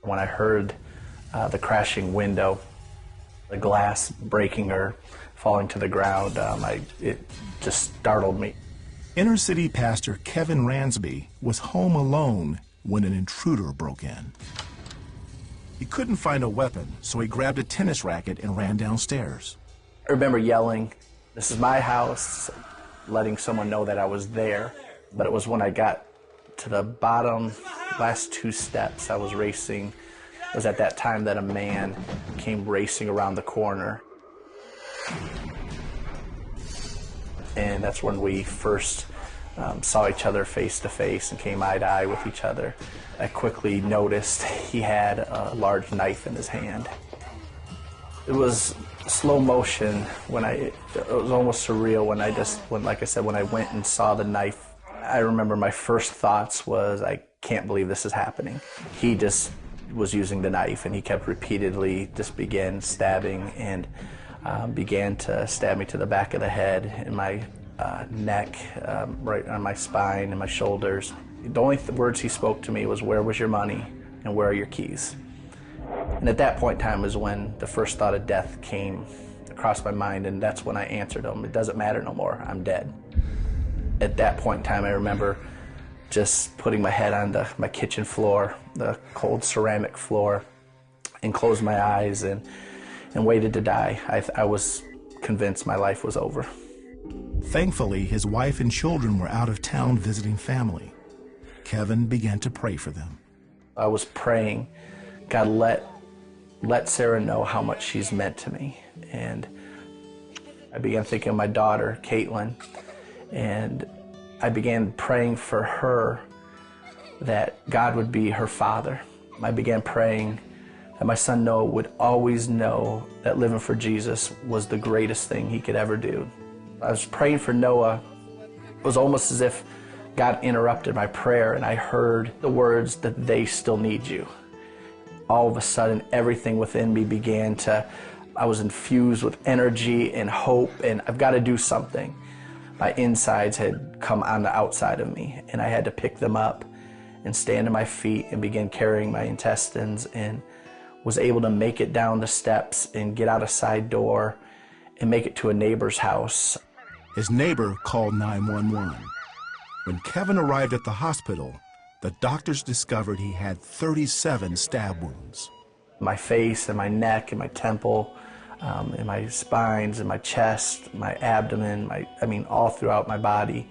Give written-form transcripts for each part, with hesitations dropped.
When I heard the crashing window, the glass breaking or falling to the ground, it just startled me. Inner city pastor Kevin Ramsby was home alone when an intruder broke in. He couldn't find a weapon, so he grabbed a tennis racket and ran downstairs. I remember yelling, "This is my house," letting someone know that I was there. But it was when I got to the bottom, last 2 steps, I was racing. It was at that time that a man came racing around the corner. And that's when we first saw each other face to face and came eye to eye with each other. I quickly noticed he had a large knife in his hand. It was slow motion it was almost surreal when like I said, when I went and saw the knife. I remember my first thoughts was, I can't believe this is happening. He just was using the knife, and he kept repeatedly just began stabbing and began to stab me to the back of the head, in my neck, right on my spine and my shoulders. The only words he spoke to me was, "Where was your money and where are your keys?" And at that point in time was when the first thought of death came across my mind, and that's when I answered him, "It doesn't matter no more, I'm dead." At that point in time, I remember just putting my head on my kitchen floor, the cold ceramic floor, and closed my eyes and waited to die. I was convinced my life was over. Thankfully, his wife and children were out of town visiting family. Kevin began to pray for them. I was praying, God, let Sarah know how much she's meant to me. And I began thinking of my daughter, Caitlin, and I began praying for her that God would be her father. I began praying that my son Noah would always know that living for Jesus was the greatest thing he could ever do. I was praying for Noah. It was almost as if God interrupted my prayer, and I heard the words that they still need you. All of a sudden, everything within me I was infused with energy and hope, and I've got to do something. My insides had come on the outside of me, and I had to pick them up and stand to my feet and begin carrying my intestines, and was able to make it down the steps and get out a side door and make it to a neighbor's house. His neighbor called 911. When Kevin arrived at the hospital, the doctors discovered he had 37 stab wounds. My face and my neck and my temple, and my spines and my chest, my abdomen, all throughout my body.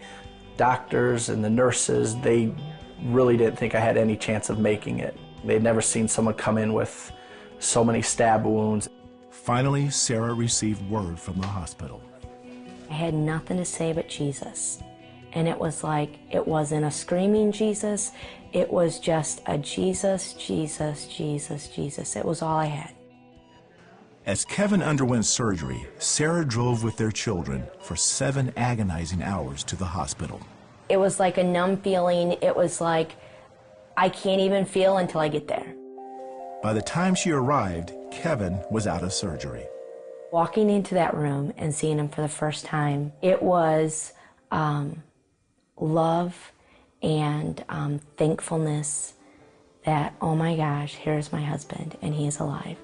Doctors and the nurses, they really didn't think I had any chance of making it. They'd never seen someone come in with so many stab wounds. Finally, Sarah received word from the hospital. I had nothing to say but Jesus. And it was like, it wasn't a screaming Jesus, it was just a Jesus, Jesus, Jesus, Jesus. It was all I had. As Kevin underwent surgery, Sarah drove with their children for 7 agonizing hours to the hospital. It was like a numb feeling. It was like, I can't even feel until I get there. By the time she arrived, Kevin was out of surgery. Walking into that room and seeing him for the first time, it was love and thankfulness that, oh my gosh, here's my husband and he is alive.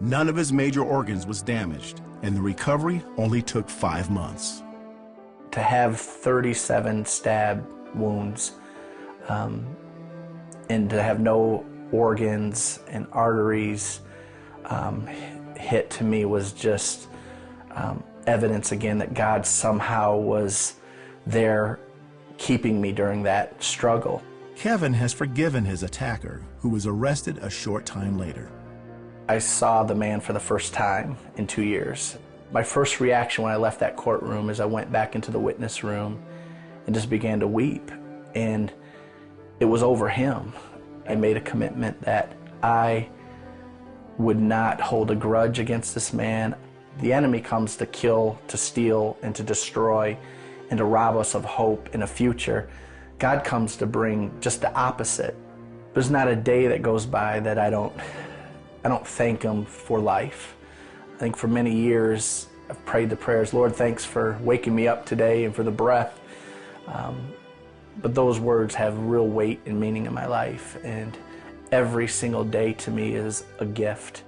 None of his major organs was damaged, and the recovery only took 5 months. To have 37 stab wounds and to have no organs and arteries hit, to me was just evidence again that God somehow was there keeping me during that struggle. Kevin has forgiven his attacker, who was arrested a short time later. I saw the man for the first time in 2 years. My first reaction when I left that courtroom is I went back into the witness room and just began to weep. And it was over him. I made a commitment that I would not hold a grudge against this man. The enemy comes to kill, to steal, and to destroy, and to rob us of hope in a future. God comes to bring just the opposite. There's not a day that goes by that I don't thank him for life. I think for many years I've prayed the prayers, Lord, thanks for waking me up today and for the breath. But those words have real weight and meaning in my life. And Every single day to me is a gift.